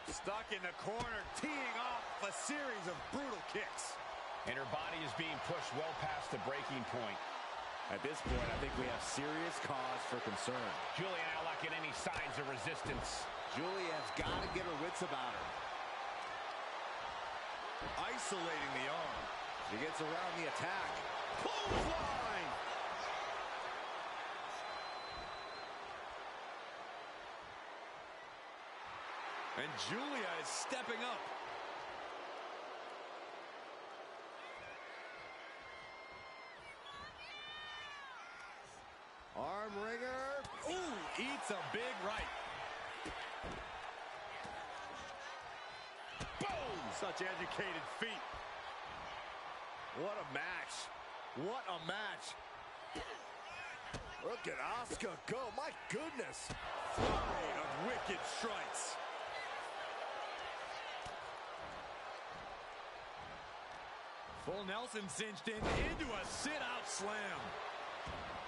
[SPEAKER 3] Stuck in the corner, teeing off a series of brutal kicks.
[SPEAKER 1] And her body is being pushed well past the breaking point.
[SPEAKER 2] At this point, I think we have serious cause for concern.
[SPEAKER 1] Julia now lacking any signs of resistance.
[SPEAKER 2] Julia has got to get her wits about her.
[SPEAKER 3] Isolating the arm.
[SPEAKER 2] She gets around the attack. Clothesline!
[SPEAKER 3] And Julia is stepping up.
[SPEAKER 2] Arm wringer.
[SPEAKER 3] Ooh, eats a big right. Boom! Such educated feet.
[SPEAKER 2] What a match. What a match. Look at Asuka go. My goodness.
[SPEAKER 3] Flurry of wicked strikes. Full Nelson cinched in into a sit-out slam.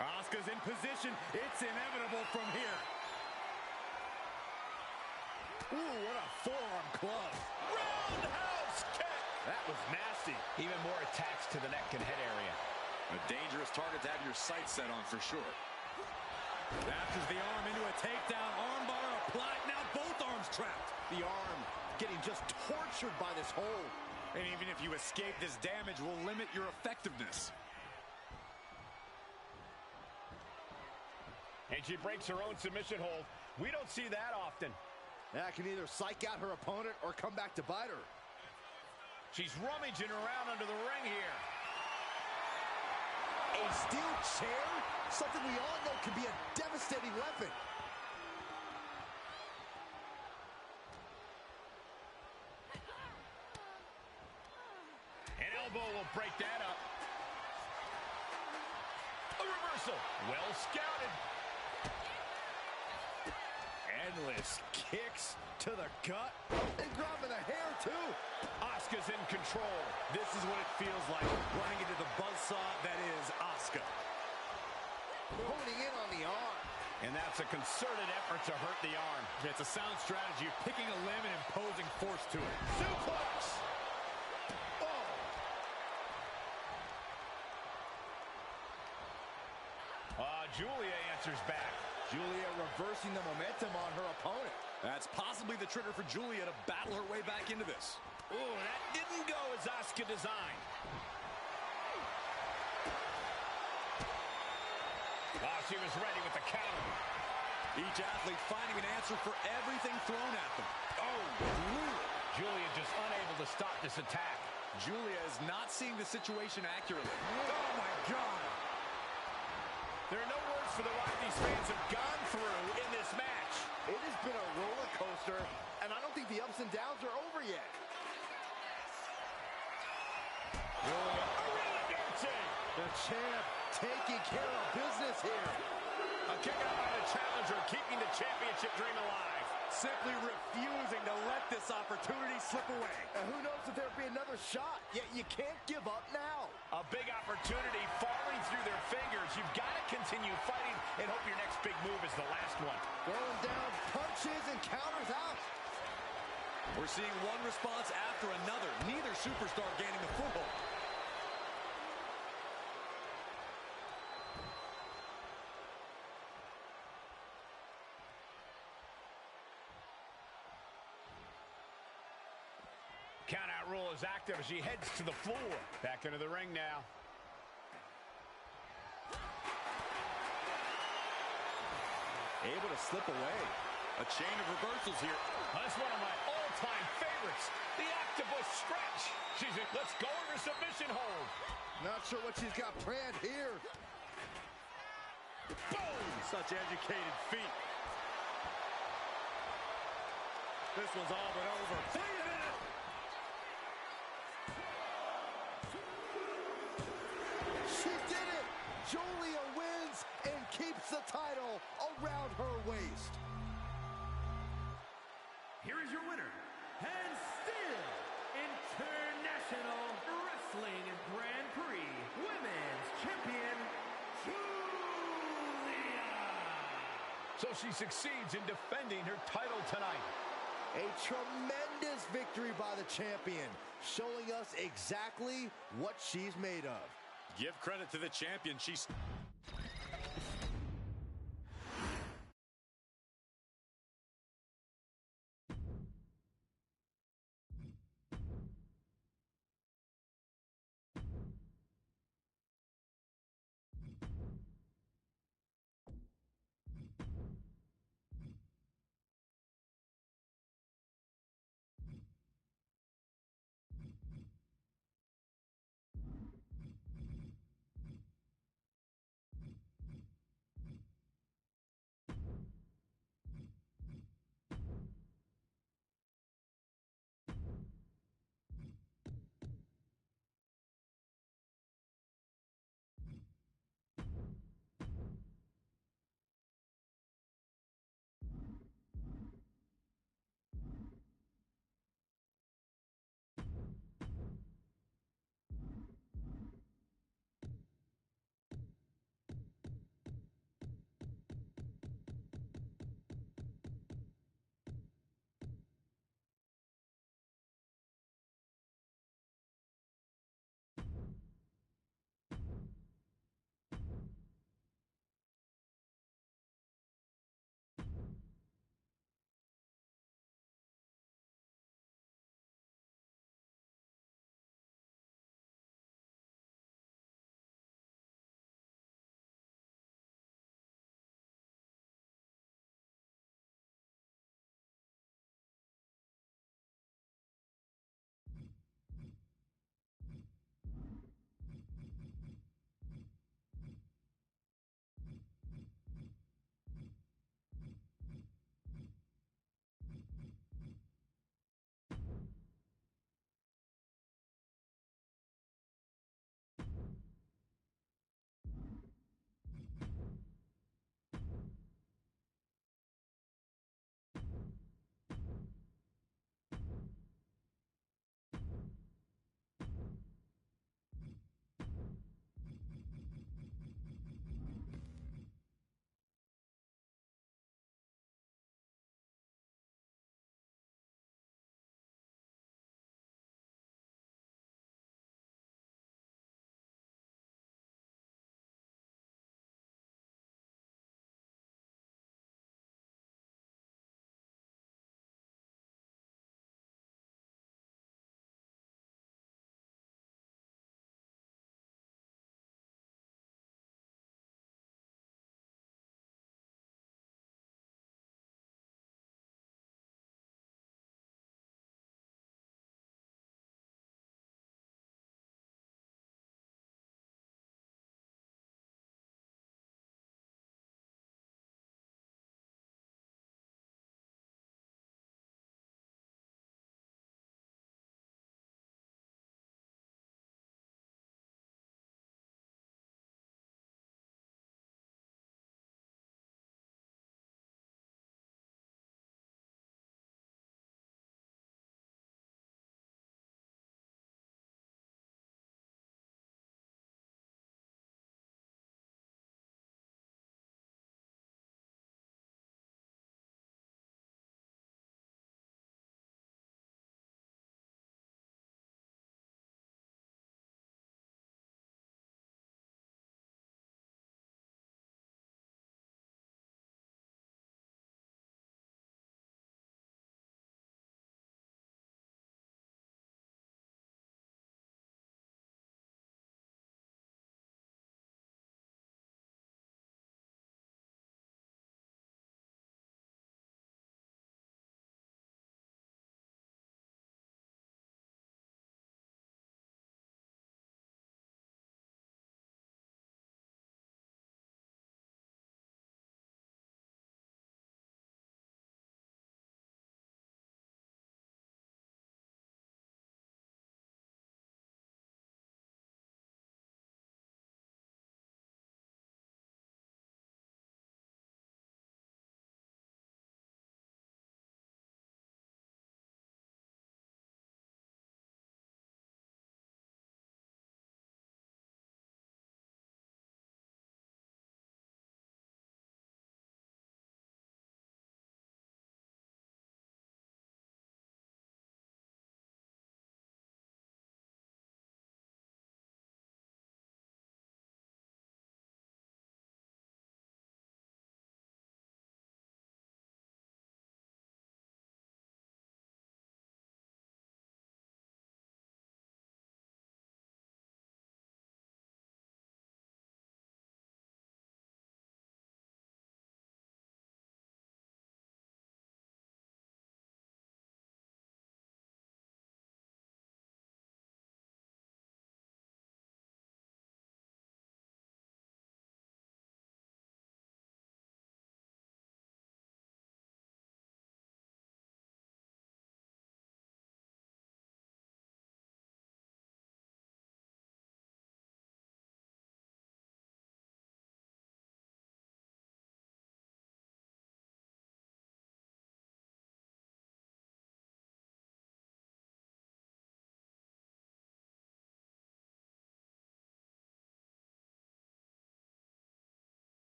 [SPEAKER 3] Asuka's in position. It's inevitable from here.
[SPEAKER 2] Ooh, what a forearm club.
[SPEAKER 3] Roundhouse kick.
[SPEAKER 2] That was nasty.
[SPEAKER 1] Even more attacks to the neck and head area.
[SPEAKER 3] A dangerous target to have your sights set on for sure. After the arm into a takedown. Armbar applied. Now both arms trapped.
[SPEAKER 2] The arm getting just tortured by this hold.
[SPEAKER 3] And even if you escape, this damage will limit your effectiveness.
[SPEAKER 1] And she breaks her own submission hold. We don't see that often.
[SPEAKER 2] That can either psych out her opponent or come back to bite her.
[SPEAKER 1] She's rummaging around under the ring here.
[SPEAKER 2] A steel chair? Something we all know can be a devastating weapon.
[SPEAKER 1] An elbow will break that up. A reversal. Well scouted.
[SPEAKER 2] Endless kicks to the gut. And grabbing the hair, too.
[SPEAKER 1] Asuka's in control.
[SPEAKER 3] This is what it feels like, running into the buzzsaw that is Asuka.
[SPEAKER 2] Honing in on the arm.
[SPEAKER 1] And that's a concerted effort to hurt the arm.
[SPEAKER 3] It's a sound strategy of picking a limb and imposing force to it.
[SPEAKER 1] Suplex!
[SPEAKER 2] Oh!
[SPEAKER 1] Julia answers back.
[SPEAKER 2] Julia reversing the momentum on her opponent.
[SPEAKER 3] That's possibly the trigger for Julia to battle her way back into this.
[SPEAKER 1] Ooh, that didn't go as Asuka designed. Oh, she was ready with the counter.
[SPEAKER 3] Each athlete finding an answer for everything thrown at them.
[SPEAKER 1] Oh, brutal. Julia just unable to stop this attack.
[SPEAKER 3] Julia is not seeing the situation accurately.
[SPEAKER 2] Oh, my God.
[SPEAKER 1] There are no words for the ride these fans have gone through in this match.
[SPEAKER 2] It has been a roller coaster, and I don't think the ups and downs are over yet.
[SPEAKER 1] Julia, really dancing.
[SPEAKER 2] The champ taking care of business here.
[SPEAKER 1] A kick out by the challenger, keeping the championship dream alive.
[SPEAKER 3] Simply refusing to let this opportunity slip away.
[SPEAKER 2] And who knows if there'll be another shot, yet you can't give up now.
[SPEAKER 1] A big opportunity falling through their fingers. You've got to continue fighting and hope your next big move is the last one.
[SPEAKER 2] Throwing down punches and counters out.
[SPEAKER 3] We're seeing one response after another. Neither superstar gaining the foothold.
[SPEAKER 1] Countout rule is active as she heads to the floor. Back into the ring now.
[SPEAKER 3] Able to slip away. A chain of reversals here.
[SPEAKER 1] That's one of my all-time favorites. The octopus stretch. She's in. Let's go in her submission hold.
[SPEAKER 2] Not sure what she's got planned here.
[SPEAKER 3] Boom! Such educated feet. This one's all but over. Wait a minute!
[SPEAKER 2] She did it! Julia wins and keeps the title around her waist.
[SPEAKER 4] Here is your winner, and still International Wrestling Grand Prix Women's Champion, Julia.
[SPEAKER 1] So she succeeds in defending her title tonight.
[SPEAKER 2] A tremendous victory by the champion, showing us exactly what she's made of.
[SPEAKER 3] Give credit to the champion. She's